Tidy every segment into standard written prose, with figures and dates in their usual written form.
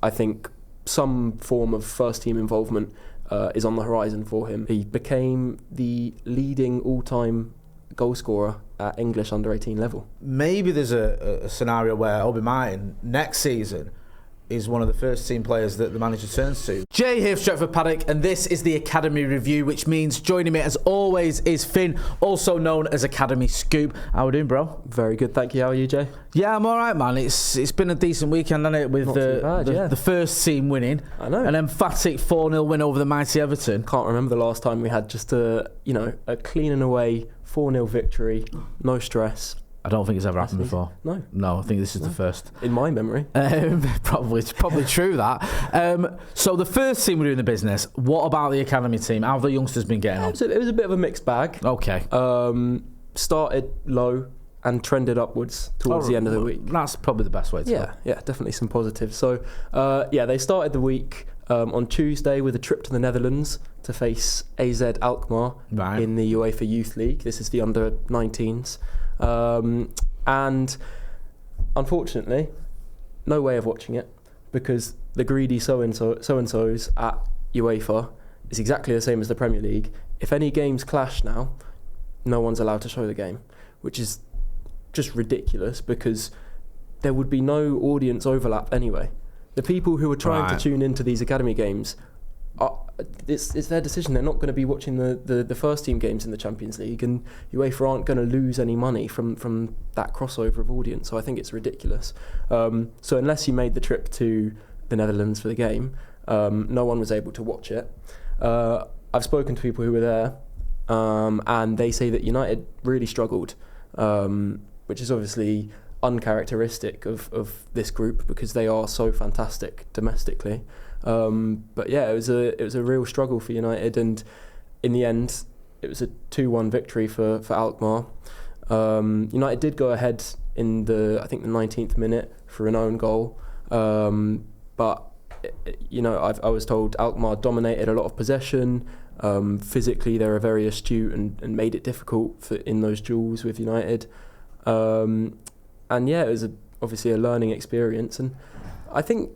I think some form of first-team involvement is on the horizon for him. He became the leading all-time goal scorer at English under-18 level. Maybe there's a scenario where Obi-Martin next season is one of the first-team players that the manager turns to. Jay here for Stretford Paddock, and this is the Academy Review, which means joining me as always is Finn, also known as Academy Scoop. How are we doing, bro? Very good, thank you. How are you, Jay? Yeah, I'm all right, man. It's been a decent weekend, hasn't it, with the first team winning. I know. An emphatic 4-0 win over the mighty Everton. Can't remember the last time we had just a clean and away 4-0 victory, no stress. I don't think it's ever happened before. No, I think this is the first. In my memory. It's probably true that. So the first team were doing the business. What about the academy team? How have the youngsters been getting on? It was a bit of a mixed bag. Okay. Started low and trended upwards towards the end of the week. That's probably the best way to go. Yeah, definitely some positives. So, they started the week on Tuesday with a trip to the Netherlands to face AZ Alkmaar in the UEFA Youth League. This is the under-19s. And unfortunately, no way of watching it because the greedy so-and-sos at UEFA is exactly the same as the Premier League. If any games clash now, no one's allowed to show the game, which is just ridiculous because there would be no audience overlap anyway. The people who are trying to tune into these academy games, it's their decision. They're not going to be watching the first team games in the Champions League, and UEFA aren't going to lose any money from that crossover of audience. So I think it's ridiculous. So unless you made the trip to the Netherlands for the game, no one was able to watch it. I've spoken to people who were there, and they say that United really struggled, which is obviously uncharacteristic of this group because they are so fantastic domestically. But yeah, it was a real struggle for United, and in the end, it was a 2-1 victory for Alkmaar. United did go ahead in the 19th minute for an own goal, but I was told Alkmaar dominated a lot of possession. Physically, they were very astute and made it difficult in those duels with United. And yeah, it was obviously a learning experience, and I think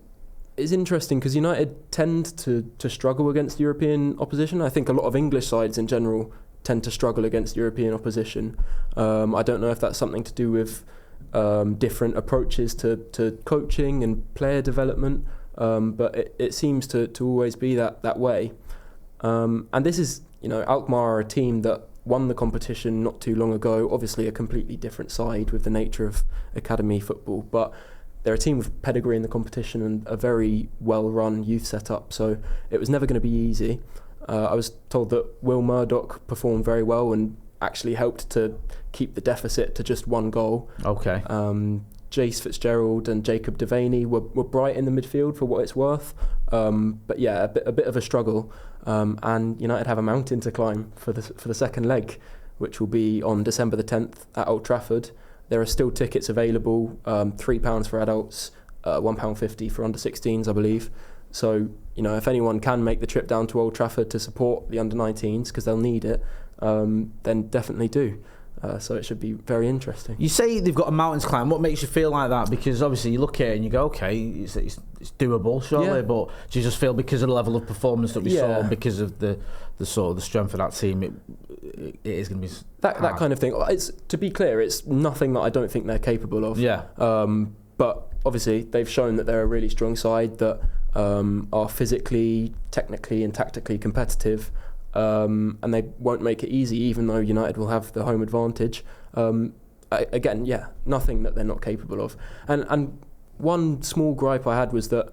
it's interesting because United tend to struggle against European opposition. I think a lot of English sides in general tend to struggle against European opposition. I don't know if that's something to do with different approaches to coaching and player development, but it seems to always be that way. And this is, Alkmaar are a team that won the competition not too long ago. Obviously a completely different side with the nature of academy football, but they're a team with pedigree in the competition and a very well-run youth setup, so it was never going to be easy. I was told that Will Murdoch performed very well and actually helped to keep the deficit to just one goal. Okay. Jace Fitzgerald and Jacob Devaney were bright in the midfield for what it's worth, but yeah, a bit of a struggle. And United have a mountain to climb for the second leg, which will be on December the 10th at Old Trafford. There are still tickets available, £3 for adults, £1.50 for under-16s, I believe. So, if anyone can make the trip down to Old Trafford to support the under-19s, because they'll need it, then definitely do. So it should be very interesting. You say they've got a mountain to climb. What makes you feel like that? Because obviously you look at it and you go, okay, it's doable, surely. Yeah. But do you just feel because of the level of performance that we saw, because of the sort of the strength of that team, it is going to be that kind of thing. It's, to be clear, it's nothing that I don't think they're capable of. Yeah. But obviously they've shown that they're a really strong side that are physically, technically, and tactically competitive. And they won't make it easy, even though United will have the home advantage. Again, nothing that they're not capable of. And one small gripe I had was that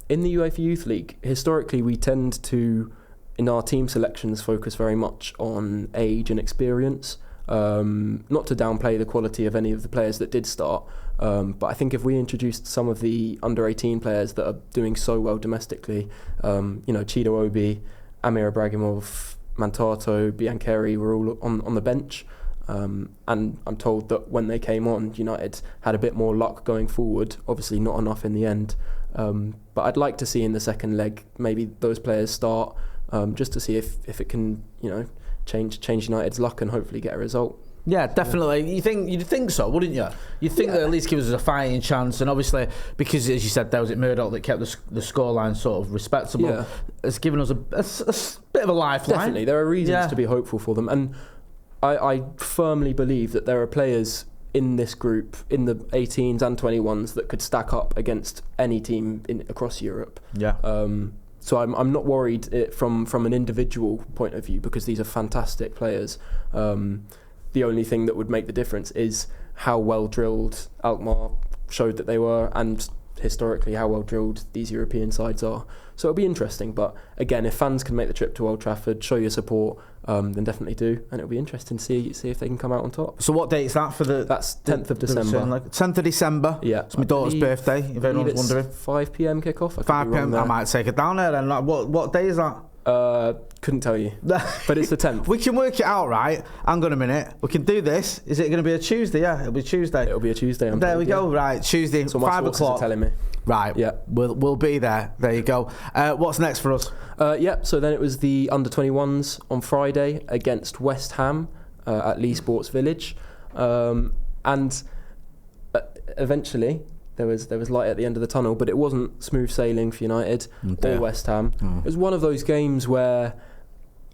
in the UEFA Youth League, historically we tend to, in our team selections, focus very much on age and experience. Not to downplay the quality of any of the players that did start, but I think if we introduced some of the under-18 players that are doing so well domestically, Chido Obi, Amir Ibrahimov, Mantato, Biancheri were all on the bench, and I'm told that when they came on, United had a bit more luck going forward. Obviously not enough in the end, but I'd like to see in the second leg maybe those players start, just to see if it can change United's luck and hopefully get a result. Yeah, definitely. You'd think so, wouldn't you? You'd think that at least gives us a fighting chance, and obviously because, as you said, there was Murdoch that kept the scoreline sort of respectable. It's given us a bit of a lifeline. Definitely, there are reasons to be hopeful for them, and I firmly believe that there are players in this group, in the 18s and 21s, that could stack up against any team across Europe. Yeah. So I'm not worried from an individual point of view, because these are fantastic players. The only thing that would make the difference is how well drilled Alkmaar showed that they were, and historically how well drilled these European sides are. So it'll be interesting, but again, if fans can make the trip to Old Trafford, show your support, then definitely do, and it'll be interesting to see if they can come out on top. So what date is that for the? That's 10th of December. 10th of December. Yeah, it's my daughter's birthday. If anyone's wondering, 5 p.m. kickoff. 5 p.m. I might take it down there. Then, what day is that? Couldn't tell you, but it's the 10th. We can work it out, right? Hang on a minute. We can do this. Is it going to be a Tuesday? Yeah, it'll be Tuesday. It'll be a Tuesday. There we go. Right, Tuesday, so 5 o'clock. Are telling me. Right. Yeah. We'll be there. There you go. What's next for us? So then it was the under-21s on Friday against West Ham at Lee Sports Village, and eventually there was light at the end of the tunnel, but it wasn't smooth sailing for United or West Ham. It was one of those games where,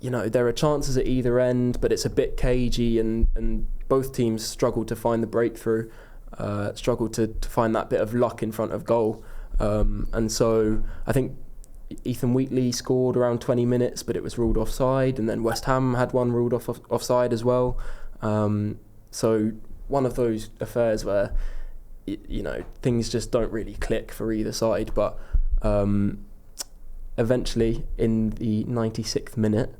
there are chances at either end, but it's a bit cagey, and both teams struggled to find the breakthrough, struggled to find that bit of luck in front of goal. And so I think Ethan Wheatley scored around 20 minutes, but it was ruled offside, and then West Ham had one ruled offside as well. So one of those affairs where things just don't really click for either side, but eventually in the 96th minute,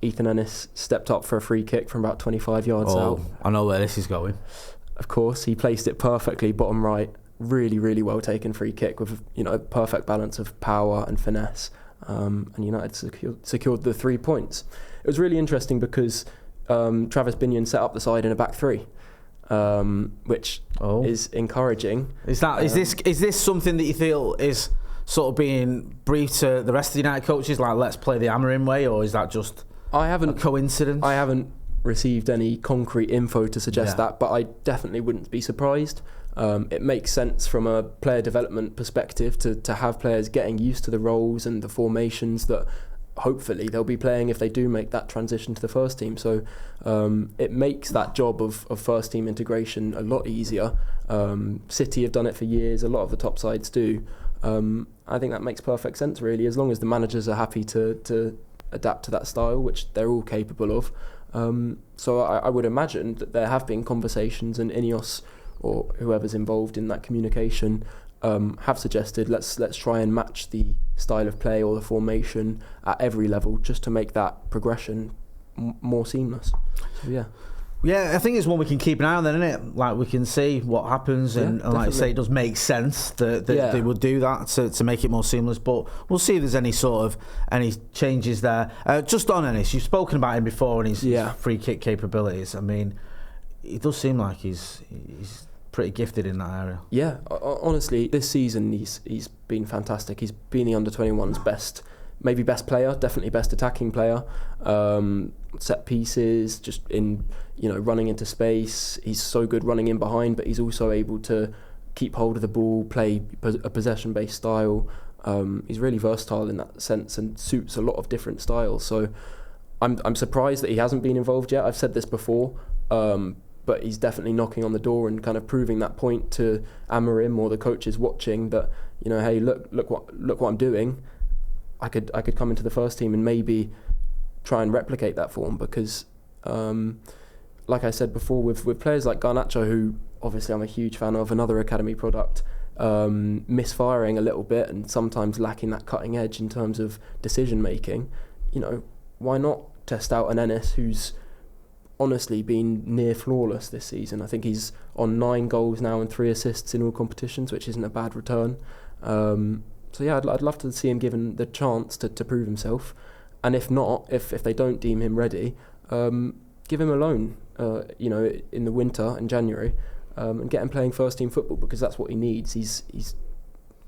Ethan Ennis stepped up for a free kick from about 25 yards out. I know where this is going. Of course, he placed it perfectly, bottom right. Really, really well taken free kick with a perfect balance of power and finesse, and United secured the 3 points. It was really interesting because Travis Binion set up the side in a back three, which is encouraging. Is this something that you feel is sort of being briefed to the rest of the United coaches, like let's play the Amorim way, or is that just a coincidence? I haven't received any concrete info to suggest that, but I definitely wouldn't be surprised. It makes sense from a player development perspective to have players getting used to the roles and the formations that hopefully they'll be playing if they do make that transition to the first team. So it makes that job of first team integration a lot easier. City have done it for years, a lot of the top sides do. I think that makes perfect sense, really, as long as the managers are happy to adapt to that style, which they're all capable of. So I would imagine that there have been conversations, and Ineos or whoever's involved in that communication have suggested let's try and match the style of play or the formation at every level, just to make that progression more seamless. So yeah, I think it's one we can keep an eye on then, isn't it? Like, we can see what happens, and like I say, it does make sense that they would do that to make it more seamless, but we'll see if there's any changes there. Just on Ennis, you've spoken about him before and his free kick capabilities. I mean, it does seem like he's pretty gifted in that area. Yeah, honestly, this season he's been fantastic. He's been the under-21s best player, definitely best attacking player. Set pieces, just in running into space. He's so good running in behind, but he's also able to keep hold of the ball, play a possession-based style. He's really versatile in that sense and suits a lot of different styles. So I'm surprised that he hasn't been involved yet. I've said this before, but he's definitely knocking on the door and kind of proving that point to Amorim or the coaches watching that, hey, look what I'm doing. I could come into the first team and maybe try and replicate that form, because like I said before, with players like Garnacho, who obviously I'm a huge fan of, another academy product, misfiring a little bit and sometimes lacking that cutting edge in terms of decision making, why not test out an Ennis who's honestly been near flawless this season? I think he's on 9 goals now and 3 assists in all competitions, which isn't a bad return. So yeah, I'd love to see him given the chance to prove himself, and if not, if they don't deem him ready, give him a loan, in the winter in January, and get him playing first team football, because that's what he needs. He's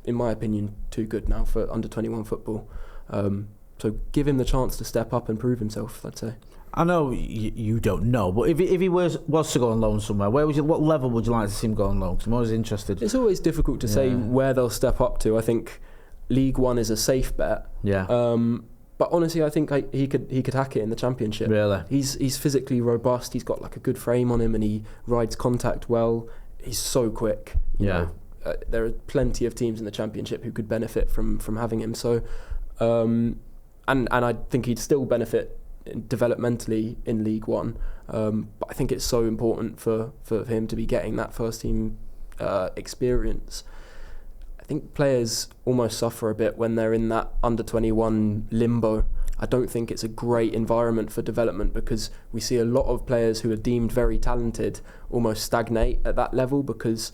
in my opinion too good now for under 21 football. So give him the chance to step up and prove himself, I'd say. I know you don't know, but if he was to go on loan somewhere, what level would you like to see him go on loan? Because I'm always interested. It's always difficult to say where they'll step up to. I think League One is a safe bet. Yeah. But honestly, I think he could hack it in the Championship. Really? He's physically robust. He's got like a good frame on him, and he rides contact well. He's so quick. You know, there are plenty of teams in the Championship who could benefit from having him. So, and I think he'd still benefit developmentally in League One. But I think it's so important for him to be getting that first team experience. I think players almost suffer a bit when they're in that under-21 limbo. I don't think it's a great environment for development, because we see a lot of players who are deemed very talented almost stagnate at that level, because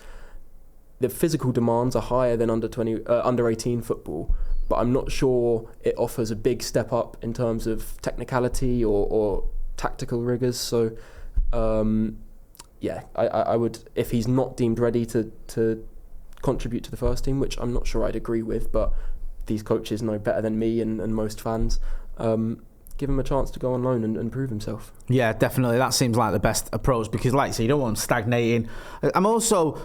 the physical demands are higher than under 18 football, but I'm not sure it offers a big step up in terms of technicality or tactical rigours. So I would, if he's not deemed ready to contribute to the first team, which I'm not sure I'd agree with, but these coaches know better than me and most fans, give him a chance to go on loan and prove himself. Yeah, definitely. That seems like the best approach, because like I say, you don't want him stagnating. I'm also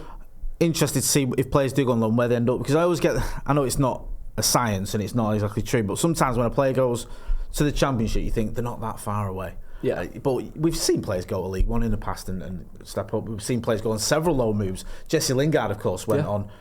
interested to see if players do go on loan where they end up, because I know it's not a science and it's not exactly true, but sometimes when a player goes to the Championship, you think they're not that far away. Yeah, but we've seen players go to League One in the past and step up. We've seen players go on several loan moves. Jesse Lingard, of course, went on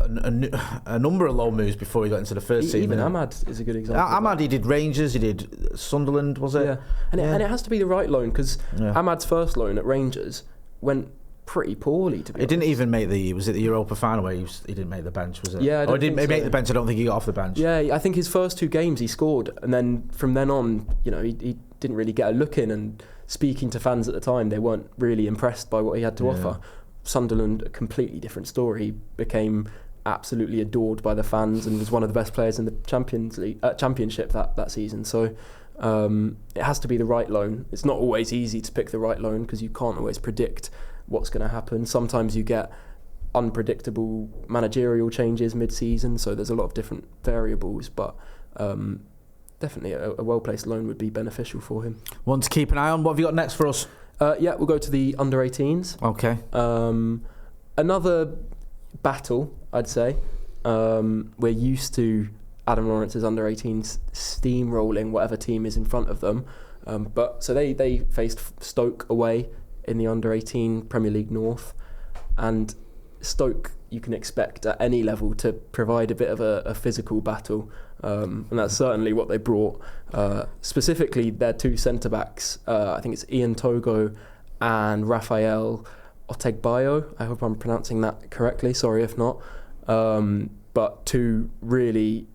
a number of loan moves before he got into the first team. Even Ahmad is a good example. Ahmad, he did Rangers, he did Sunderland, was it? Yeah, and it has to be the right loan, because Ahmad's first loan at Rangers went pretty poorly, to be honest. Didn't even make the Europa final where he didn't make the bench, was it? Yeah, he didn't make the bench. I don't think he got off the bench. Yeah, I think his first 2 games he scored, and then from then on, he didn't really get a look in, and speaking to fans at the time, they weren't really impressed by what he had to offer. Sunderland, a completely different story. He became absolutely adored by the fans and was one of the best players in the Championship that season. So it has to be the right loan. It's not always easy to pick the right loan, because you can't always predict what's going to happen. Sometimes you get unpredictable managerial changes mid-season, so there's a lot of different variables, but definitely a well-placed loan would be beneficial for him. One to keep an eye on. What have you got next for us? We'll go to the under 18s. Okay. Another battle, I'd say. We're used to Adam Lawrence's under 18s steamrolling whatever team is in front of them. But so they faced Stoke away in the under 18 Premier League North, and Stoke you can expect at any level to provide a bit of a physical battle, and that's certainly what they brought. Specifically their 2 centre-backs, I think it's Ian Togo and Rafael Otegbayo. I hope I'm pronouncing that correctly, sorry if not. But 2 really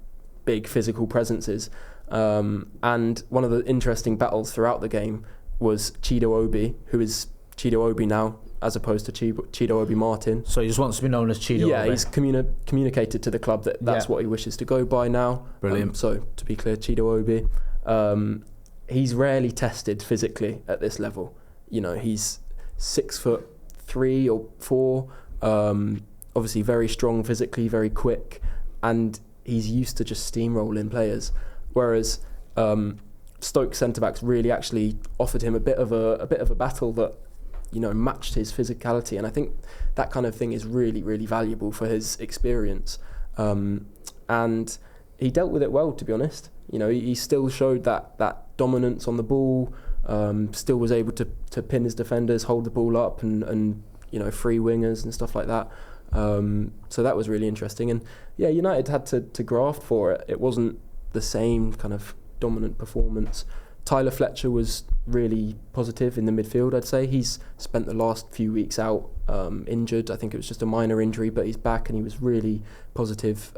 big physical presences. And one of the interesting battles throughout the game was Chido Obi, who is Chido Obi now, as opposed to Chido Obi-Martin. So he just wants to be known as Chido Obi. Yeah, he's communicated to the club that's what he wishes to go by now. Brilliant. So to be clear, Chido Obi, he's rarely tested physically at this level. He's 6'3" or 4", obviously very strong physically, very quick, and he's used to just steamrolling players. Whereas Stoke centre-backs really actually offered him a bit of a battle that matched his physicality, and I think that kind of thing is really, really valuable for his experience. And he dealt with it well, to be honest. He still showed that dominance on the ball, still was able to pin his defenders, hold the ball up, and free wingers and stuff like that. So that was really interesting. And yeah, United had to graft for it. It wasn't the same kind of dominant performance. Tyler Fletcher was really positive in the midfield, I'd say. He's spent the last few weeks out injured. I think it was just a minor injury, but he's back and he was really positive.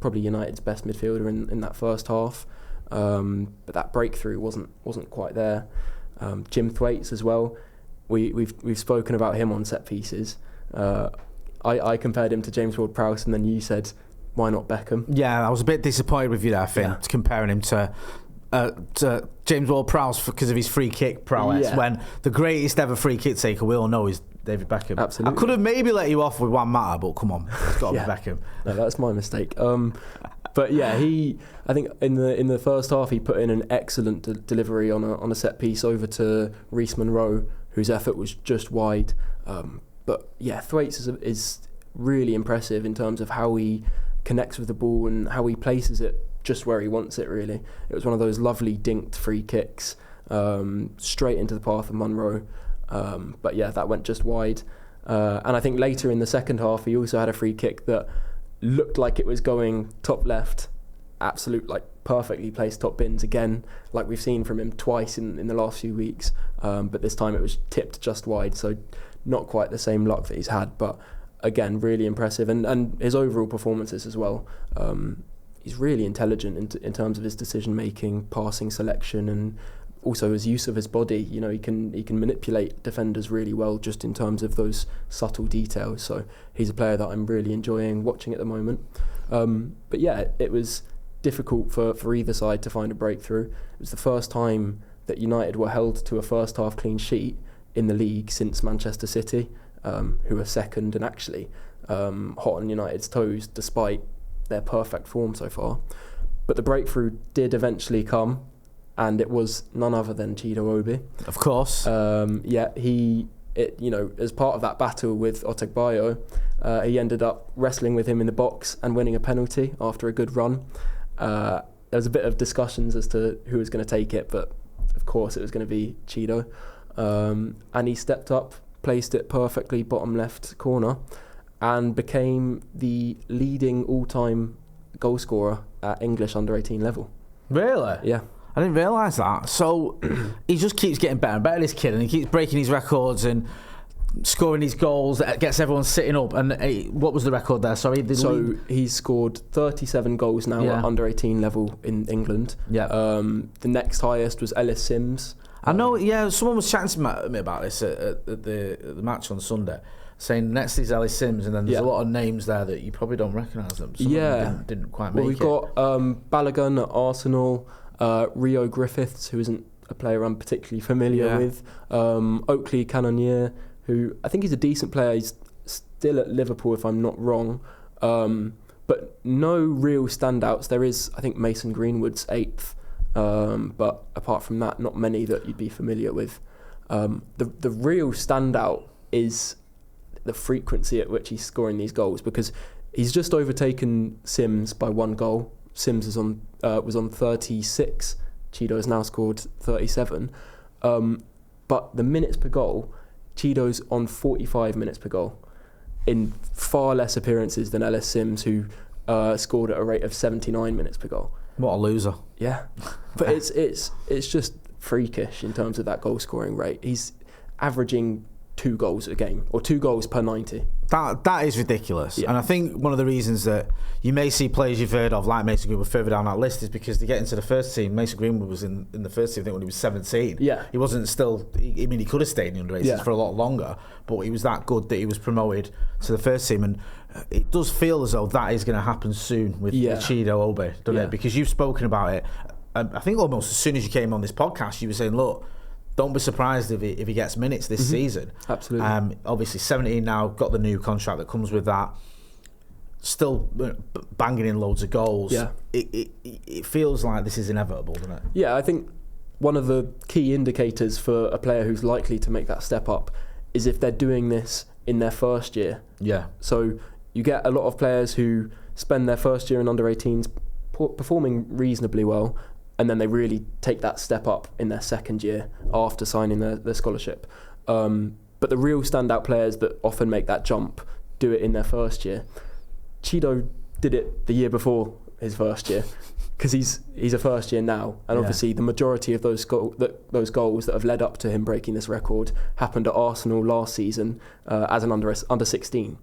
Probably United's best midfielder in that first half. But that breakthrough wasn't quite there. Jim Thwaites as well. We've spoken about him on set pieces. I compared him to James Ward-Prowse, and then you said, why not Beckham? Yeah, I was a bit disappointed with you there, Finn, comparing him to James Ward-Prowse because of his free kick prowess, when the greatest ever free kick taker we all know is David Beckham. Absolutely. I could have maybe let you off with Juan Mata, but come on, it's got to be Beckham. No, that's my mistake. But yeah, I think in the first half he put in an excellent delivery on a set piece over to Reece Monroe, whose effort was just wide. But yeah, Thwaites is really impressive in terms of how he connects with the ball and how he places it just where he wants it, really. It was one of those lovely dinked free kicks straight into the path of Monroe. But yeah, that went just wide. And I think later in the second half, he also had a free kick that looked like it was going top left, absolute, like, perfectly placed top bins again, like we've seen from him twice in the last few weeks. But this time it was tipped just wide, so not quite the same luck that he's had, but again, really impressive. And his overall performances as well. He's really intelligent in terms of his decision making, passing selection, and also his use of his body. You know, he can manipulate defenders really well just in terms of those subtle details. So he's a player that I'm really enjoying watching at the moment. But yeah, it was difficult for either side to find a breakthrough. It was the first time that United were held to a first half clean sheet in the league since Manchester City, who are second and actually hot on United's toes despite their perfect form so far. But the breakthrough did eventually come, and it was none other than Chido Obi. Of course. As part of that battle with Otegbayo, he ended up wrestling with him in the box and winning a penalty after a good run. There was a bit of discussions as to who was going to take it, but of course it was going to be Chido. And he stepped up, placed it perfectly bottom left corner, and became the leading all-time goal scorer at English under-18 level. Really? Yeah. I didn't realise that. So he just keeps getting better and better, this kid, and he keeps breaking his records and scoring these goals that gets everyone sitting up. And what was the record there? Sorry. He's scored 37 goals now at under-18 level in England. Yeah. The next highest was Ellis Sims. I know. Yeah, someone was chatting to me about this at the match on Sunday, saying next is Ellis Sims, and then there's a lot of names there that you probably don't recognise them. Some of them didn't quite make it. We've got Balogun at Arsenal, Rio Griffiths, who isn't a player I'm particularly familiar with, Oakley Cannonier, who I think he's a decent player. He's still at Liverpool, if I'm not wrong. But no real standouts. There is, I think, Mason Greenwood's 8th, but apart from that, not many that you'd be familiar with. The real standout is the frequency at which he's scoring these goals, because he's just overtaken Sims by 1 goal. Sims was on 36. Chido has now scored 37. But the minutes per goal, Chido's on 45 minutes per goal, in far less appearances than Ellis Sims, who scored at a rate of 79 minutes per goal. What a loser. Yeah. But it's just freakish in terms of that goal scoring rate. He's averaging 2 goals a game, or 2 goals per 90. That is ridiculous. And I think one of the reasons that you may see players you've heard of, like Mason Greenwood, further down that list is because they get into the first team. Mason Greenwood was in the first team, I think, when he was 17. Yeah. He wasn't still... I mean, he could have stayed in the under-18s for a lot longer, but he was that good that he was promoted to the first team. And it does feel as though that is going to happen soon with Chido Obi, doesn't it? Because you've spoken about it. I think almost as soon as you came on this podcast, you were saying, look, don't be surprised if he gets minutes this season. Absolutely. Obviously, 17 now, got the new contract that comes with that. Still banging in loads of goals. Yeah. It feels like this is inevitable, doesn't it? Yeah, I think one of the key indicators for a player who's likely to make that step up is if they're doing this in their first year. Yeah. So you get a lot of players who spend their first year in under-18s performing reasonably well, and then they really take that step up in their second year after signing their scholarship. But the real standout players that often make that jump do it in their first year. Chido did it the year before his first year, because he's a first year now, and obviously the majority of those goals that have led up to him breaking this record happened at Arsenal last season as an under 16.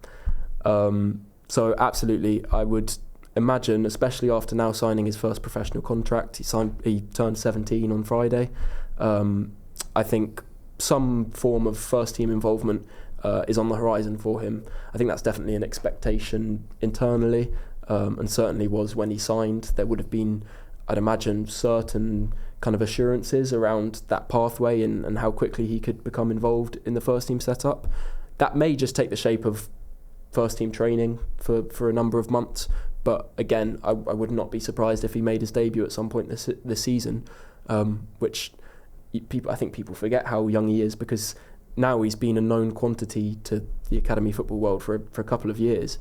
So absolutely, I would imagine, especially after now signing his first professional contract, he turned 17 on Friday. I think some form of first team involvement is on the horizon for him. I think that's definitely an expectation internally, and certainly was when he signed. There would have been, I'd imagine, certain kind of assurances around that pathway and how quickly he could become involved in the first team setup. that may just take the shape of first team training for a number of months. But again, I would not be surprised if he made his debut at some point this season, which I think people forget how young he is, because now he's been a known quantity to the academy football world for a couple of years,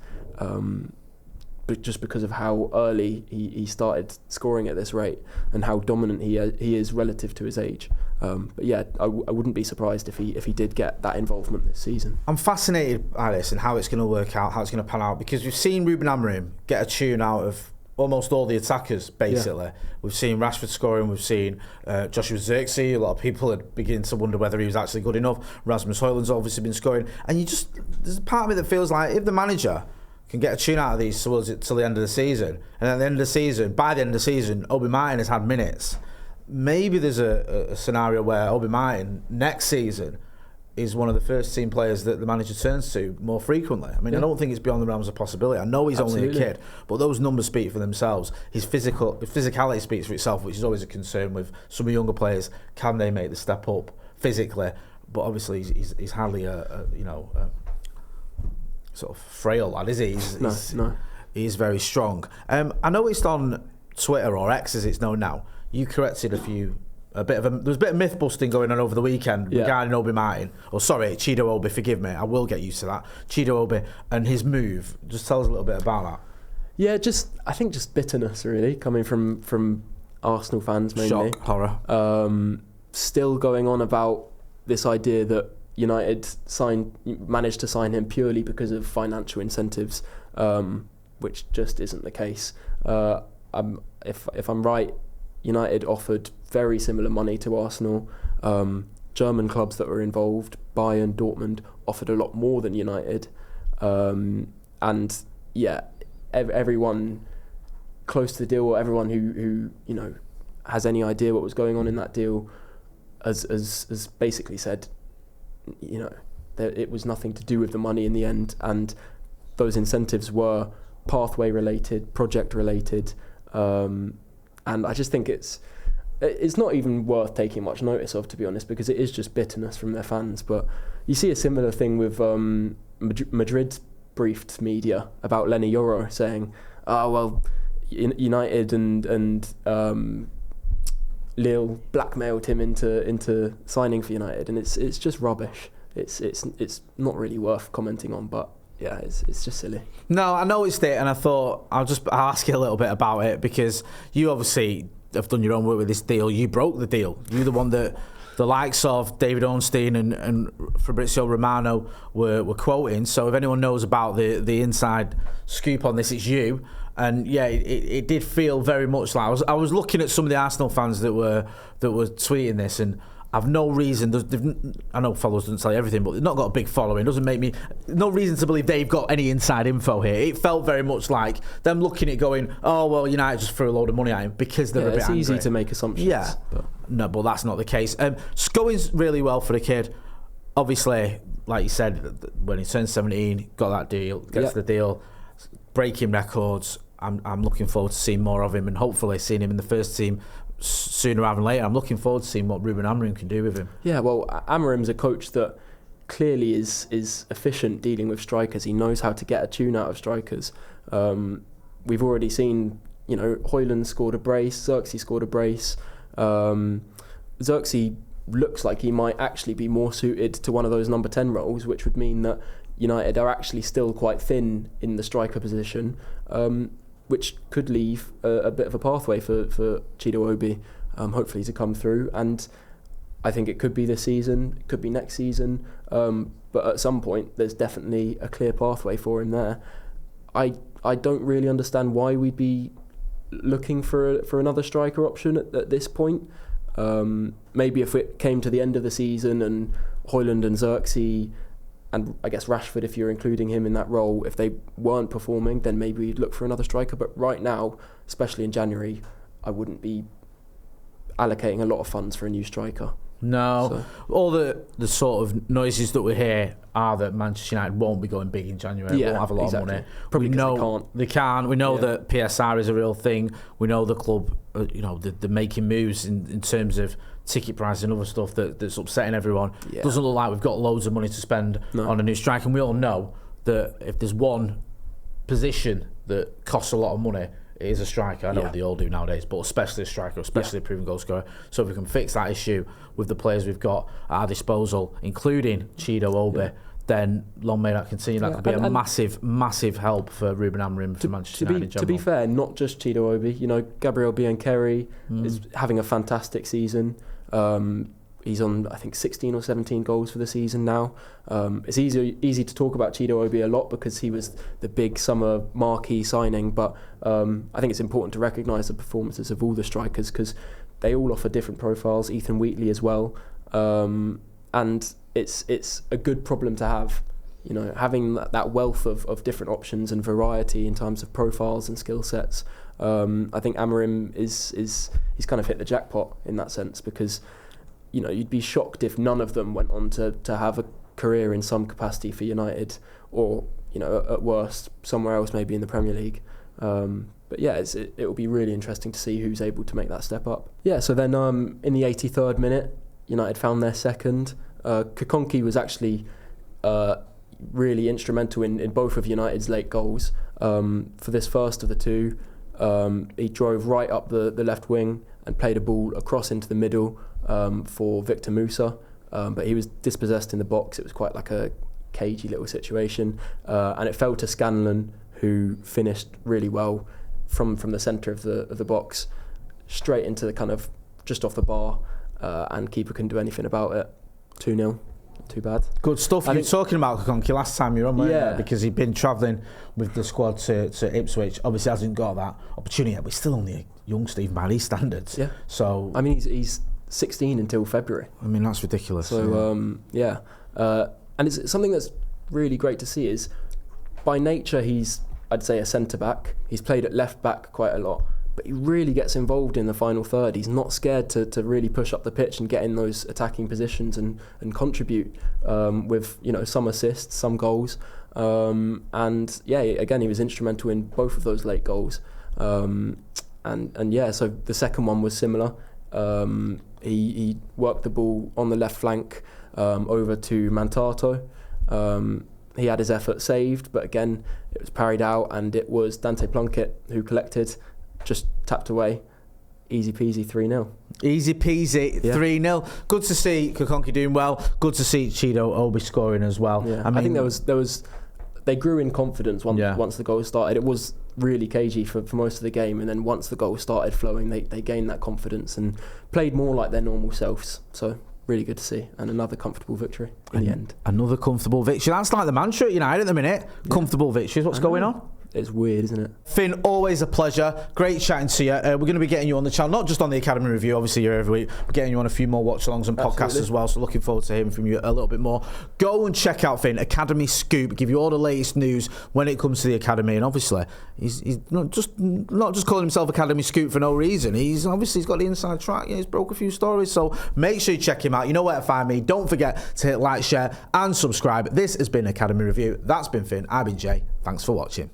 but just because of how early he started scoring at this rate and how dominant he is relative to his age. But yeah, I wouldn't be surprised if he did get that involvement this season. I'm fascinated by this and how it's going to work out, how it's going to pan out, because we've seen Ruben Amorim get a tune out of almost all the attackers, basically. Yeah. We've seen Rashford scoring, we've seen Joshua Zirkzee. A lot of people are beginning to wonder whether he was actually good enough. Rasmus Højlund's obviously been scoring. And there's a part of me that feels like if the manager can get a tune out of these towards it till the end of the season, and at the end of the season, by the end of the season, Obi-Martin has had minutes, maybe there's a scenario where Obi-Martin next season is one of the first team players that the manager turns to more frequently. I mean, I don't think it's beyond the realms of possibility. I know he's only a kid, but those numbers speak for themselves. His physicality speaks for itself, which is always a concern with some of the younger players. Can they make the step up physically? But obviously, he's hardly a sort of frail lad, is he? No. He's very strong. I noticed on Twitter, or X as it's known now, you corrected there was a bit of myth busting going on over the weekend regarding Obi-Martin. Chido Obi, forgive me, I will get used to that. Chido Obi and his move. Just tell us a little bit about that. Yeah, I think just bitterness really, coming from Arsenal fans mainly. Shock, horror. Still going on about this idea that United managed to sign him purely because of financial incentives, which just isn't the case. If I'm right, United offered very similar money to Arsenal. German clubs that were involved, Bayern, Dortmund, offered a lot more than United. And yeah, everyone close to the deal, or everyone who has any idea what was going on in that deal, has basically said, that it was nothing to do with the money in the end, and those incentives were pathway related, project related. And I just think it's not even worth taking much notice of, to be honest, because it is just bitterness from their fans. But you see a similar thing with Madrid briefed media about Lenny Yoro saying, United and Lille blackmailed him into signing for United, and it's just rubbish. It's not really worth commenting on, but yeah, it's just silly. No, I noticed it, and I thought I'll ask you a little bit about it, because you obviously have done your own work with this deal. You broke the deal. You're the one that the likes of David Ornstein and Fabrizio Romano were quoting. So if anyone knows about the inside scoop on this, it's you. And yeah, it did feel very much like I was looking at some of the Arsenal fans that were tweeting this, and I've no reason. I know followers doesn't tell you everything, but they've not got a big following. It doesn't make me no reason to believe they've got any inside info here. It felt very much like them looking at it going, "Oh well, United just threw a load of money at him because they're a bit angry." It's easy to make assumptions. Yeah, but that's not the case. It's going really well for the kid. Obviously, like you said, when he turned 17, got that deal, gets the deal, breaking records. I'm looking forward to seeing more of him, and hopefully seeing him in the first team sooner rather than later. I'm looking forward to seeing what Ruben Amorim can do with him. Yeah, well, Amorim's a coach that clearly is efficient dealing with strikers. He knows how to get a tune out of strikers. We've already seen, Højlund scored a brace, Zirkzee scored a brace. Zirkzee looks like he might actually be more suited to one of those number 10 roles, which would mean that United are actually still quite thin in the striker position, which could leave a bit of a pathway for Chido Obi, hopefully to come through. And I think it could be this season, it could be next season, but at some point there's definitely a clear pathway for him there. I don't really understand why we'd be looking for another striker option at this point. Maybe if it came to the end of the season and Højlund and Zirkzee, and I guess Rashford, if you're including him in that role, if they weren't performing, then maybe we'd look for another striker. But right now, especially in January, I wouldn't be allocating a lot of funds for a new striker. No. So. All the sort of noises that we hear are that Manchester United won't be going big in January. Won't have a lot of money. Probably because they can't. We know that PSR is a real thing. We know the club, they're making moves in terms of ticket price and other stuff that's upsetting everyone. Yeah. Doesn't look like we've got loads of money to spend on a new striker. And we all know that if there's one position that costs a lot of money, it is a striker. I know they all do nowadays, but especially a striker, especially a proven goal scorer. So if we can fix that issue with the players we've got at our disposal, including Chido Obi, then long may that continue. That could be a massive, massive help for Ruben Amorim for Manchester United in general. To be fair, not just Chido Obi. Gabriel Biancheri is having a fantastic season. He's on, I think, 16 or 17 goals for the season now. It's easy to talk about Chido Obi a lot because he was the big summer marquee signing, but I think it's important to recognise the performances of all the strikers because they all offer different profiles, Ethan Wheatley as well. And it's a good problem to have, having that wealth of different options and variety in terms of profiles and skill sets. I think Amorim he's kind of hit the jackpot in that sense because you'd be shocked if none of them went on to have a career in some capacity for United or, at worst, somewhere else, maybe in the Premier League. But yeah, it will be really interesting to see who's able to make that step up. Yeah, so then in the 83rd minute, United found their second. Kokonki was actually really instrumental in both of United's late goals. For this first of the two, he drove right up the left wing and played a ball across into the middle for Victor Musa, but he was dispossessed in the box. It was quite like a cagey little situation, and it fell to Scanlon, who finished really well from the centre of the box, straight into the kind of just off the bar, and keeper couldn't do anything about it. 2-0. Too bad. Good stuff. You were talking about Kokonki last time you were on, because he'd been travelling with the squad to Ipswich. Obviously hasn't got that opportunity, but he's still only a youngster even by these standards. Yeah. So I mean, he's 16 until February. I mean, that's ridiculous. So and it's something that's really great to see is by nature he's, I'd say, a centre back. He's played at left back quite a lot, but he really gets involved in the final third. He's not scared to really push up the pitch and get in those attacking positions and contribute with some assists, some goals, and again he was instrumental in both of those late goals, and so the second one was similar. He worked the ball on the left flank over to Mantato. He had his effort saved, but again it was parried out, and it was Dante Plunkett who collected. Just tapped away. Easy peasy 3-0. Easy peasy 3-0. Good to see Kokonki doing well. Good to see Chido Obi scoring as well. Yeah. I think there was they grew in confidence once the goal started. It was really cagey for most of the game, and then once the goal started flowing, they gained that confidence and played more like their normal selves. So really good to see, and another comfortable victory in the end. Another comfortable victory. That's like the mantra at United at the minute. Comfortable victories. What's going on? It's weird, isn't it? Finn, always a pleasure. Great chatting to you. We're going to be getting you on the channel, not just on the Academy Review, obviously you're every week. We're getting you on a few more watch-alongs and podcasts as well, so looking forward to hearing from you a little bit more. Go and check out Finn, Academy Scoop, give you all the latest news when it comes to the Academy, and obviously he's not just calling himself Academy Scoop for no reason. He's got the inside track. He's broke a few stories, so make sure you check him out. You know where to find me. Don't forget to hit like, share and subscribe. This has been Academy Review. That's been Finn. I've been Jay. Thanks for watching.